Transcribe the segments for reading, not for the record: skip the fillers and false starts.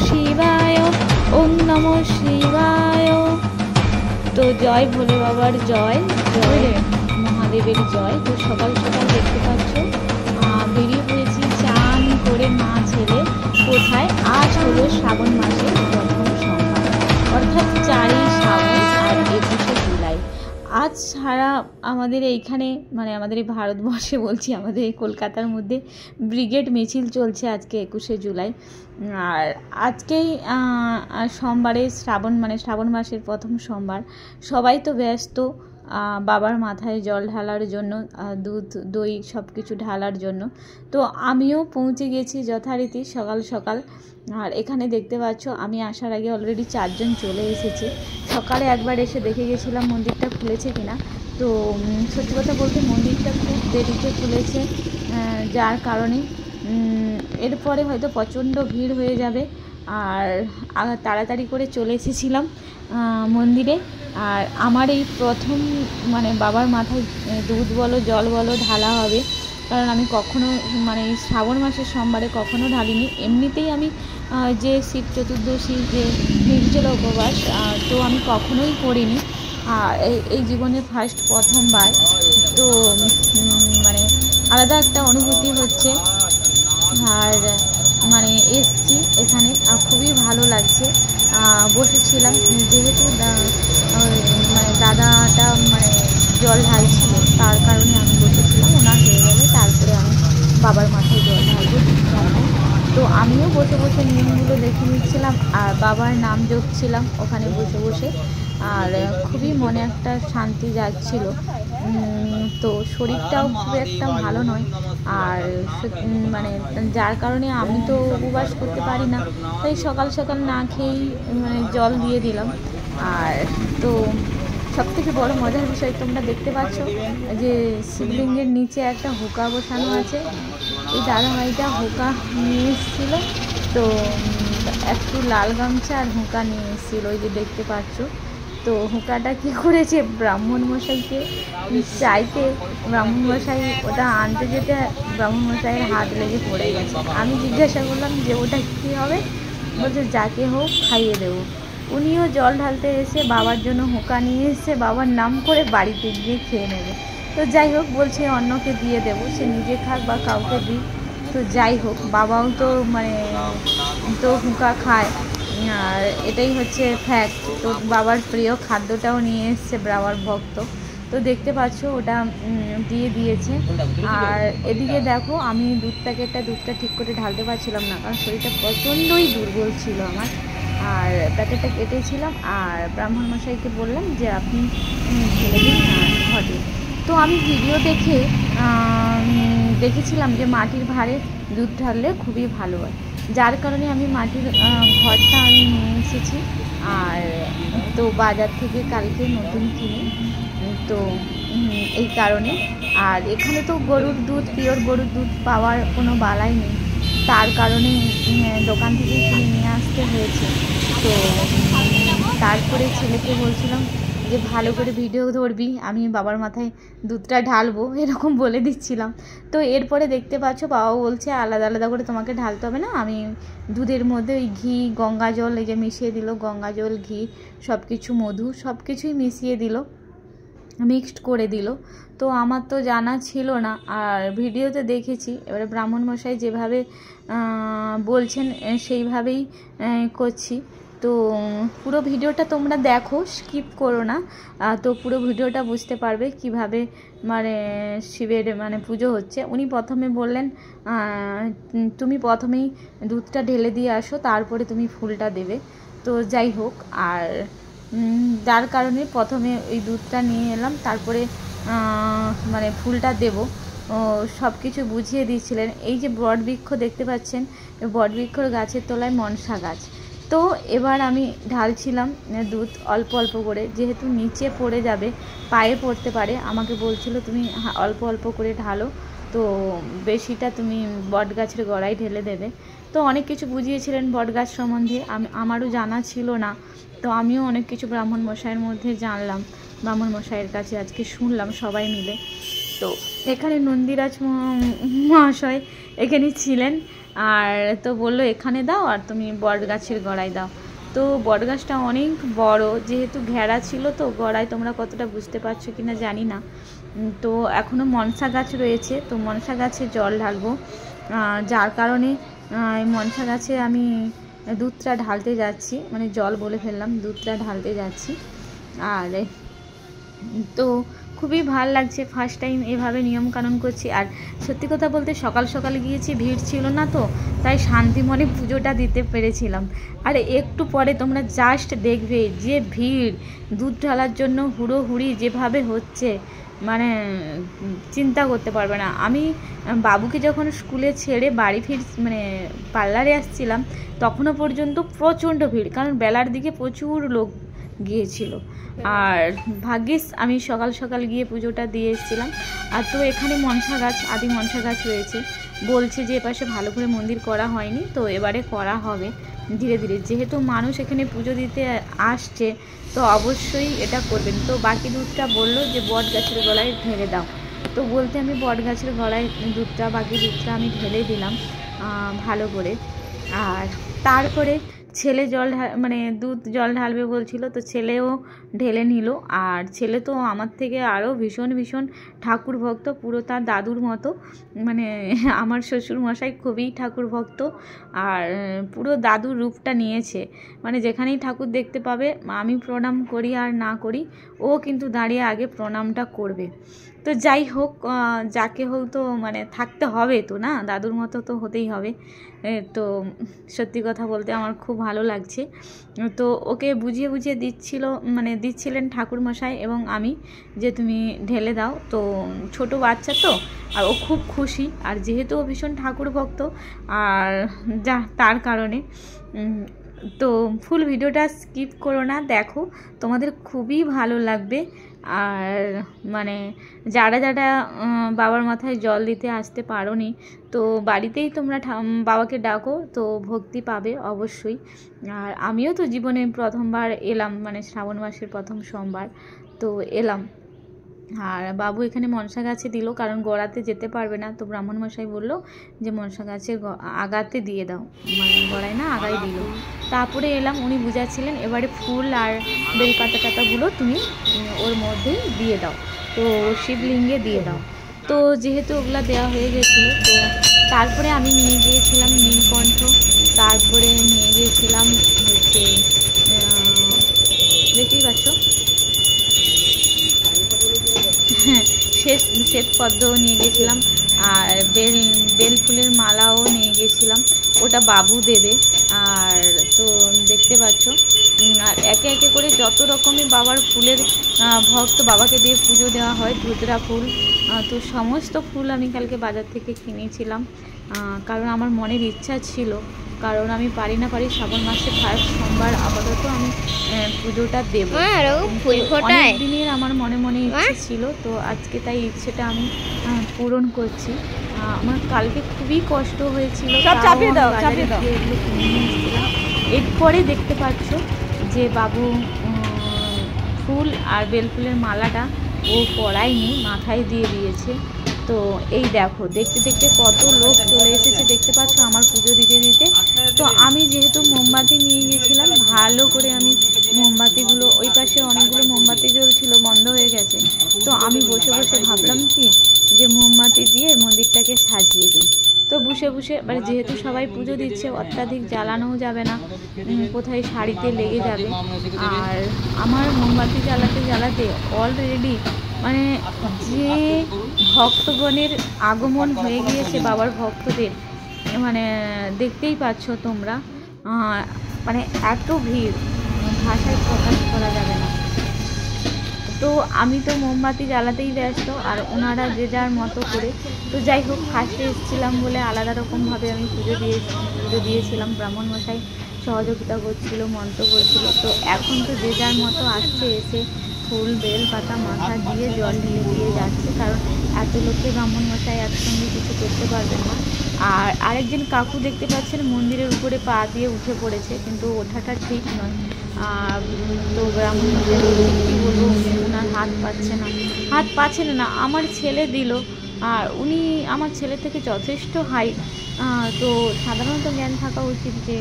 শিবায়, ওম নমঃ শিবায়। তো জয় ভোলে বাবার জয়, জয় মহাদেবের জয়। তো সকাল সকাল দেখতে পাচ্ছ বেরিয়ে পড়েছি চান করে মা ছেলে। কোথায়? আজ হলো শ্রাবণ মাসের প্রথম সোমবার, অর্থাৎ 4ই শ্রাবণ আর 21শে জুলাই। আজ সারা আমাদের এইখানে মানে আমাদের এই ভারতবর্ষে বলছি, আমাদের এই কলকাতার মধ্যে ব্রিগেড মিছিল চলছে আজকে 21শে জুলাই। আর আজকেই সোমবারে শ্রাবণ মাসের প্রথম সোমবার। সবাই তো ব্যস্ত বাবার মাথায় জল ঢালার জন্য, দুধ দই সব কিছু ঢালার জন্য। তো আমিও পৌঁছে গেছি যথারীতি সকাল সকাল। আর এখানে দেখতে পাচ্ছ আমি আসার আগে অলরেডি 4 জন চলে এসেছে। সকালে একবার এসে দেখে গেছিলাম মন্দিরটা খুলেছে কিনা। তো সত্যি কথা বলতে মন্দিরটা খুব দেরিতে খুলেছে, যার কারণে এরপরে হয়তো প্রচণ্ড ভিড় হয়ে যাবে। আর তাড়াতাড়ি করে চলে এসেছিলাম মন্দিরে। আর আমার এই প্রথম মানে বাবার মাথায় দুধ বলো জল বলো ঢালা হবে, কারণ আমি কখনো মানে শ্রাবণ মাসের সোমবারে কখনো ঢালিনি। এমনিতেই আমি যে শিব চতুর্দশী যে নির্জলা উপবাস, তো আমি কখনোই করিনি। আর এই জীবনে প্রথমবার। তো মানে আলাদা একটা অনুভূতি হচ্ছে। আর মানে এসছি এখানে, খুবই ভালো লাগছে। বসেছিলাম যেহেতু মানে দাদাটা মানে জল ঢালছিল, তার কারণে আমি বসেছিলাম। ওনার হয়ে গেলে তারপরে আমি বাবার মাথায় জল ঢালবো। তো আমিও বসে বসে নিয়মগুলো দেখে নিচ্ছিলাম আর বাবার নাম জপছিলাম ওখানে বসে বসে। আর খুবই মনে একটা শান্তি যাচ্ছিল। তো শরীরটাও খুব একটা ভালো নয়, আর মানে যার কারণে আমি তো উপবাস করতে পারি না, তাই সকাল সকাল না খেয়েই মানে জল দিয়ে দিলাম। আর তো সবথেকে বড় মজার বিষয় তোমরা দেখতে পাচ্ছ যে শিবলিঙ্গের নিচে একটা হুকা বসানো আছে। এই দাদাভাইটা হুকা নিয়ে এসেছিলো, তো একটু লাল গামছা আর হুকা নিয়ে এসেছিলো, ওই যে দেখতে পাচ্ছ। তো হুকাটা কী করেছে, ব্রাহ্মণ মশাইকে চাইতে ব্রাহ্মণ মশাই ওটা আনতে যেতে ব্রাহ্মণ মশাইয়ের হাত লেগে পড়ে গেছে। আমি জিজ্ঞাসা করলাম যে ওটা কী হবে, বলছে যাকে হোক খাইয়ে দেবো। উনিও জল ঢালতে এসে বাবার জন্য হুকা নিয়ে এসে বাবার নাম করে বাড়িতে গিয়ে খেয়ে নেবে। তো যাই হোক, বলছে অন্যকে দিয়ে দেবো, সে নিজে খাক বা কাউকে দিই। তো যাই হোক, বাবাও তো মানে তো হুকা খায়, আর এটাই হচ্ছে ফ্যাক্ট। তো বাবার প্রিয় খাদ্যটাও নিয়ে এসছে বাবার ভক্ত। তো দেখতে পাচ্ছ ওটা দিয়ে দিয়েছে। আর এদিকে দেখো আমি দুধটা ঠিক করে ঢালতে পারছিলাম না, কারণ শরীরটা প্রচণ্ডই দুর্বল ছিল আমার। আর প্যাকেটটা কেটেছিলাম আর ব্রাহ্মণ মশাইকে বললাম যে আপনি ঢেলে দিন ঘটে। তো আমি ভিডিও দেখেছিলাম যে মাটির ভাঁড়ে দুধ ঢাললে খুবই ভালো হয়, যার কারণে আমি মাটির ঘরটা আমি নিয়ে এসেছি। আর তো বাজার থেকে কালকে নতুন কিনে, তো এই কারণে। আর এখানে তো গরুর দুধ, পিওর গরুর দুধ পাওয়ার কোনো বালাই নেই, তার কারণে দোকান থেকে কিনে নিয়ে আসতে হয়েছে। তো তারপরে ছেলেকে বলছিলাম যে ভালো করে ভিডিও ধরবি, আমি বাবার মাথায় দুধটা ঢালবো, এরকম বলে দিচ্ছিলাম। তো এরপরে দেখতে পাচ্ছ বাবা বলছে আলাদা আলাদা করে তোমাকে ঢালতে হবে না, আমি দুধের মধ্যে ওই ঘি গঙ্গা জল এই যে মিশিয়ে দিল, গঙ্গা জল ঘি সব কিছু মধু সব কিছুই মিশিয়ে দিল, মিক্সড করে দিল। তো আমার তো জানা ছিল না, আর ভিডিওতে দেখেছি। এবারে ব্রাহ্মণ মশাই যেভাবে বলছেন সেইভাবেই করছি। তো পুরো ভিডিওটা তোমরা দেখো, স্কিপ করো না। তো পুরো ভিডিওটা বুঝতে পারবে কিভাবে মানে শিবের মানে পুজো হচ্ছে। উনি প্রথমে বললেন তুমি প্রথমেই দুধটা ঢেলে দিয়ে আসো, তারপরে তুমি ফুলটা দেবে। তো যাই হোক, আর যার কারণে প্রথমে ওই দুধটা নিয়ে এলাম, তারপরে মানে ফুলটা দেব, সব কিছু বুঝিয়ে দিয়েছিলেন। এই যে বটবৃক্ষ দেখতে পাচ্ছেন, বটবৃক্ষর গাছের তলায় মনসা গাছ। তো এবার আমি ঢালছিলাম দুধ অল্প অল্প করে, যেহেতু নিচে পড়ে যাবে, পায়ে পড়তে পারে। আমাকে বলছিল তুমি অল্প অল্প করে ঢালো, তো বেশিটা তুমি বট গাছের গোড়ায় ঢেলে দেবে। তো অনেক কিছু বুঝিয়েছিলেন বট গাছ সম্বন্ধে, আমারও জানা ছিল না। তো আমিও অনেক কিছু ব্রাহ্মণ মশাইয়ের মধ্যে জানলাম, ব্রাহ্মণ মশাইয়ের কাছে আজকে শুনলাম সবাই মিলে। তো এখানে নন্দীরাজ মহাশয় এখানে ছিলেন, আর তো বললো এখানে দাও আর তুমি বট গাছের গোড়ায় দাও। তো বট গাছটা অনেক বড়, যেহেতু ঘেরা ছিল তো গোড়ায়, তোমরা কতটা বুঝতে পারছো কিনা জানি না। তো এখনও মনসা গাছ রয়েছে, তো মনসা গাছে জল ঢালবো, যার কারণে এই মনসা গাছে আমি দুধটা ঢালতে যাচ্ছি, মানে জল বলে ফেললাম, দুধটা ঢালতে যাচ্ছি। আর তো খুবই ভাল লাগছে, ফার্স্ট টাইম এভাবে নিয়মকানুন করছি। আর সত্যি কথা বলতে সকাল সকাল গিয়েছি, ভিড় ছিল না, তো তাই শান্তি মনে পুজোটা দিতে পেরেছিলাম। আর একটু পরে তোমরা জাস্ট দেখবে যে ভিড়, দুধ ঢালার জন্য হুড়োহুড়ি যেভাবে হচ্ছে, মানে চিন্তা করতে পারবে না। আমি বাবুকে যখন স্কুলে ছেড়ে বাড়ি মানে পার্লারে আসছিলাম, তখনও পর্যন্ত প্রচণ্ড ভিড়, কারণ বেলার দিকে প্রচুর লোক গিয়েছিল। আর ভাগ্যিস আমি সকাল সকাল গিয়ে পুজোটা দিয়ে এসেছিলাম। আর তো এখানে মনসা গাছ, আদি মনসা গাছ রয়েছে, বলছে যে এপাশে ভালো করে মন্দির করা হয়নি, তো এবারে করা হবে ধীরে ধীরে। যেহেতু মানুষ এখানে পুজো দিতে আসছে, তো অবশ্যই এটা করবেন। তো বাকি দুধটা বললো যে বট গাছের গলায় ঢেলে দাও, তো বলতে আমি বট গাছের গলায় দুধটা, বাকি দুধটা আমি ঢেলে দিলাম ভালো করে। আর তারপরে ছেলে মানে দুধ জল ঢালবে বলছিল, তো ছেলেও ঢেলে নিল। আর ছেলে তো আমার থেকে আরও ভীষণ ভীষণ ঠাকুর ভক্ত, পুরো তার দাদুর মতো। মানে আমার শ্বশুর মশাই খুবই ঠাকুর ভক্ত, আর পুরো দাদুর রূপটা নিয়েছে। মানে যেখানেই ঠাকুর দেখতে পাবে, আমি প্রণাম করি আর না করি, ও কিন্তু দাঁড়িয়ে আগে প্রণামটা করবে। তো যাই হোক, যাকে হোক তো মানে থাকতে হবে তো, না দাদুর মতো তো হতেই হবে। তো সত্যি কথা বলতে আমার খুব ভালো লাগছে। তো ওকে বুঝিয়ে বুঝিয়ে দিচ্ছিলেন ঠাকুরমশাই এবং আমি, যে তুমি ঢেলে দাও। তো ছোট বাচ্চা তো, আর ও খুব খুশি, আর যেহেতু ও ভীষণ ঠাকুর ভক্ত, আর তার কারণে তো ফুল ভিডিওটা স্কিপ করো না, দেখো, তোমাদের খুবই ভালো লাগবে। আর মানে যারা যারা বাবার মাথায় জল দিতে আসতে পারোনি, তো বাড়িতেই তোমরা বাবাকে ডাকো, তো ভক্তি পাবে অবশ্যই। আর আমিও তো জীবনে প্রথমবার এলাম, মানে শ্রাবণ মাসের প্রথম সোমবার তো এলাম। আর বাবু এখানে মনসা গাছে দিল, কারণ গোড়াতে যেতে পারবে না, তো ব্রাহ্মণ মশাই বললো যে মনসা গাছের আগাতে দিয়ে দাও, মানে গোড়ায় না আগায় দিল। তারপরে এলাম, উনি বুঝাচ্ছিলেন এবারে ফুল আর বেলপাতা টাতাগুলো তুমি ওর মধ্যে দিয়ে দাও, তো শিবলিঙ্গে দিয়ে দাও। তো যেহেতু ওগুলা দেওয়া হয়ে গেছিলো, তো তারপরে আমি নিয়ে গিয়েছিলাম নীলকণ্ঠ, তারপরে নিয়ে গিয়েছিলাম হচ্ছে দেখতেই পাচ্ছ শ্বেত পদ্মও নিয়ে গেছিলাম, আর বেল ফুলের মালাও নিয়ে গেছিলাম, ওটা বাবু দেবে। আর তো দেখতে পাচ্ছ, আর একে একে করে যত রকমের বাবার ফুলের ভক্ত বাবাকে দিয়ে পুজো দেওয়া হয়, ধুতরা ফুল, তো সমস্ত ফুল আমি কালকে বাজার থেকে কিনেছিলাম, কারণ আমার মনের ইচ্ছা ছিল, কারণ আমি পারি না পারি শ্রাবণ মাসে ফার্স্ট সোমবার আপাতত আমি পুজোটা দেবো। অনেক দিনের আমার মনে মনে ইচ্ছে ছিল, তো আজকে তাই ইচ্ছেটা আমি পূরণ করছি। আমার কালকে খুবই কষ্ট হয়েছিল, এরপরে দেখতে পাচ্ছ যে বাবু ফুল আর বেলফুলের মালাটা ও পরায়নি, মাথায় দিয়ে দিয়েছে। তো এই দেখো, দেখতে দেখতে কত লোক চলে এসেছে, দেখতে পাচ্ছ আমার পুজো দিতে দিতে। তো আমি যেহেতু মোমবাতি নিয়ে গেছিলাম, ভালো করে আমি মোমবাতিগুলো, ওই পাশে অনেকগুলো মোমবাতি জ্বলছিল, বন্ধ হয়ে গেছে, তো আমি বসে বসে ভাবলাম কি যে মোমবাতি দিয়ে মন্দিরটাকে সাজিয়ে দিই। তো বসে বসে, এবার যেহেতু সবাই পুজো দিচ্ছে, অত্যাধিক জ্বালানোও যাবে না, কোথায় শাড়িতে লেগে যাবে। আর আমার মোমবাতি জ্বালাতে অলরেডি মানে যে ভক্তগণের আগমন হয়ে গিয়েছে, বাবার ভক্তদের, মানে দেখতেই পাচ্ছ তোমরা, মানে এত ভিড় ভাষায় প্রকাশ করা যাবে না। তো আমি তো মোমবাতি জ্বালাতেই ব্যস্ত, আর ওনারা যে যার মতো করে। তো যাই হোক, ফার্স্টে এসেছিলাম বলে আলাদা রকমভাবে আমি পুজো দিয়েছিলাম, ব্রাহ্মণ মশাই সহযোগিতা করছিল, মন্ত্র বলছিল। তো এখন তো যে যার মতো আসছে, এসে ফুল বেল পাতা মাথা দিয়ে জল ঢেলে দিয়ে যাচ্ছে, কারণ এত লোককে ব্রাহ্মণ মশাই একসঙ্গে কিছু করতে পারবেন না। আর আরেকজন কাকু দেখতে পাচ্ছেন মন্দিরের উপরে পা দিয়ে উঠে পড়েছে, কিন্তু ওঠাটা ঠিক নয়। তো ব্রাহ্মণ মশাই কী বলবো, ওনার হাত পাচ্ছে না, আমার ছেলে দিল, আর উনি আমার ছেলে থেকে যথেষ্ট হাইট, তো সাধারণত জ্ঞান থাকা উচিত যে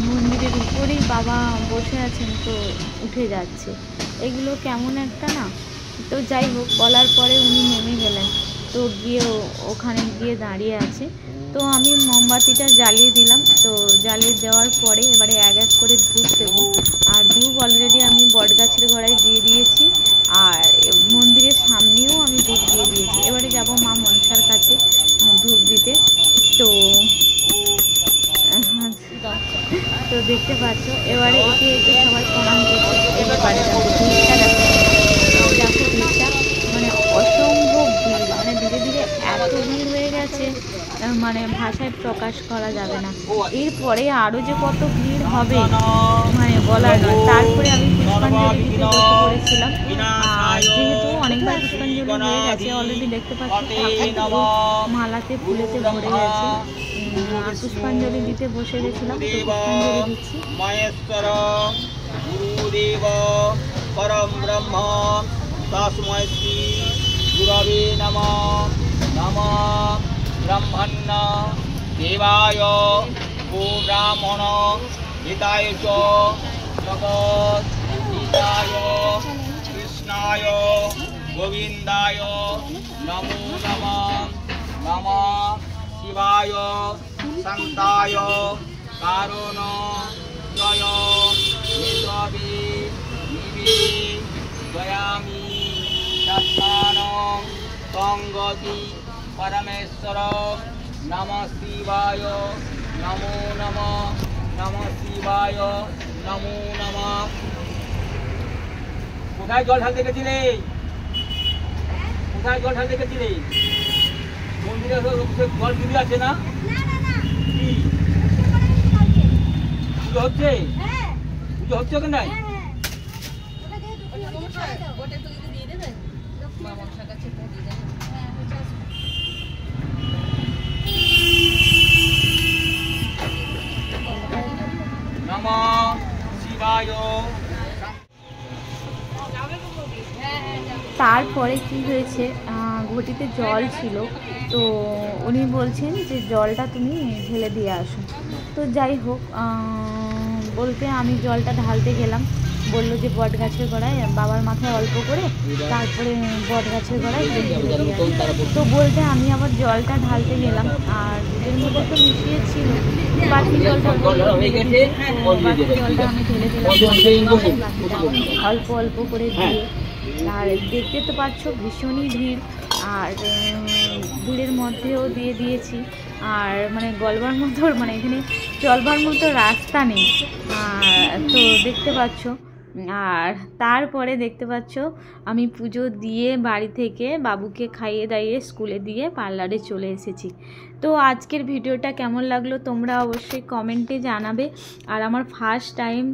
মন্দিরের উপরেই বাবা বসে আছেন, তো উঠে যাচ্ছে, এগুলো কেমন একটা না। তো যাই হোক, বলার পরে উনি নেমে গেলেন, তো গিয়ে ওখানে গিয়ে দাঁড়িয়ে আছে। তো আমি মোমবাতিটা জ্বালিয়ে দিলাম। তো জ্বালিয়ে দেওয়ার পরে এবারে এক এক করে ধূপ দেবো। আর ধূপ অলরেডি আমি বটগাছের গোড়ায় দিয়ে দিয়েছি, আর মন্দিরের সামনেও আমি ধূপ দিয়ে দিয়েছি। এবারে যাব মা মনসার কাছে ধূপ দিতে। তো তো দেখতে পাচ্ছ এবারে একে একে সবাই প্রণাম করছে। এবারে দেখো ভিড়টা, দেখো ভিড়টা, মানে অসম্ভব ভিড়, মানে ধীরে ধীরে এত ভিড় হয়ে গেছে, মানে ভাষায় প্রকাশ করা যাবে না। এরপরে আরও যে কত ভিড় হবে মানে বলার নয়। তারপরে আমি পুষ্পাঞ্জলি দিতে বসে পড়েছিলাম। আর যেহেতু অনেকবার পুষ্পাঞ্জলি হয়ে গেছে, অলরেডি দেখতে পাচ্ছি ঠাকুর মালাতে ফুলেতে ভরে গেছে। আর পুষ্পাঞ্জলি দিতে বসে গেছিলাম, তো পুষ্পাঞ্জলি দিচ্ছি। মহেশ্বর গুরুদেব পরম ব্রহ্ম তস্मै শ্রী গুরবে নমঃ। নমঃ ব্রহ্মণ্য দেবায় গো ব্রাহ্মণ হিতায় চ জগৎ হিতায় কৃষ্ণায় গোবিন্দায় নমো নমঃ। নমঃ শিবায় শান্তায় কারণ জয় নিদ্রবে নিবে দয়ামি তৎমান সঙ্গতি পরমেশ্বর। নমঃ শিবায় নমো নমঃ। নমঃ শিবায় নমো নমঃ। কোথায় জল ঢালতে গেছিলে? কোথায় জল ঢালতে গেছিলে? মন্দিরে জল দিদি আছে না? কি পুজো হচ্ছে? পুজো হচ্ছে ওখানে? নমঃ শিবায়। তারপরে কি হয়েছে, ঘটিতে জল ছিল, তো উনি বলছেন যে জলটা তুমি ঢেলে দিয়ে আসো। তো যাই হোক, বলতে আমি জলটা ঢালতে গেলাম। বললো যে বট গাছের গোড়ায় বাবার মাথায় অল্প করে, তারপরে বট গাছের গোড়ায় ঢেলে দিয়ে আসো। তো বলতে আমি আবার জলটা ঢালতে গেলাম, আর দুধের মধ্যে তো মিশিয়ে ছিল, বাকি জলটা আমি ঢেলে দিলাম অল্প অল্প করে দিয়ে। আর দেখতে তো পাচ্ছ ভীষণই ভিড়, আর ভিড়ের মধ্যেও দিয়ে দিয়েছি। আর মানে গলবার মতো, মানে এখানে চলবার মতো রাস্তা নেই, তো দেখতে পাচ্ছ। আর তারপরে দেখতে পাচ্ছ আমি পুজো দিয়ে বাড়ি থেকে বাবুকে খাইয়ে দাইয়ে স্কুলে দিয়ে পার্লারে চলে এসেছি। তো আজকের ভিডিওটা কেমন লাগলো তোমরা অবশ্যই কমেন্টে জানাবে। আর আমার ফার্স্ট টাইম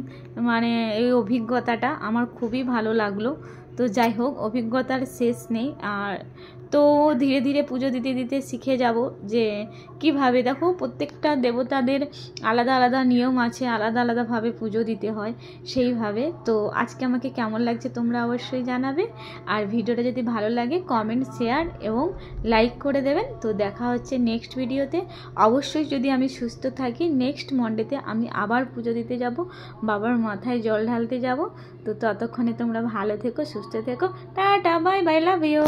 মানে এই অভিজ্ঞতাটা আমার খুবই ভালো লাগলো। তো যাই হোক, অভিজ্ঞতার শেষ নেই। আর তো ধীরে ধীরে পুজো দিতে দিতে শিখে যাব যে কিভাবে, দেখো প্রত্যেকটা দেবতাদের আলাদা আলাদা নিয়ম আছে, আলাদা আলাদাভাবে পুজো দিতে হয় সেইভাবে। তো আজকে আমাকে কেমন লাগছে তোমরা অবশ্যই জানাবে। আর ভিডিওটা যদি ভালো লাগে কমেন্ট, শেয়ার এবং লাইক করে দেবেন। তো দেখা হচ্ছে নেক্সট ভিডিওতে। অবশ্যই যদি আমি সুস্থ থাকি, নেক্সট মন্ডেতে আমি আবার পুজো দিতে যাব, বাবার মাথায় জল ঢালতে যাব। তো ততক্ষণে তোমরা ভালো থেকো, সুস্থ থেকো। Tata, bye bye, love you.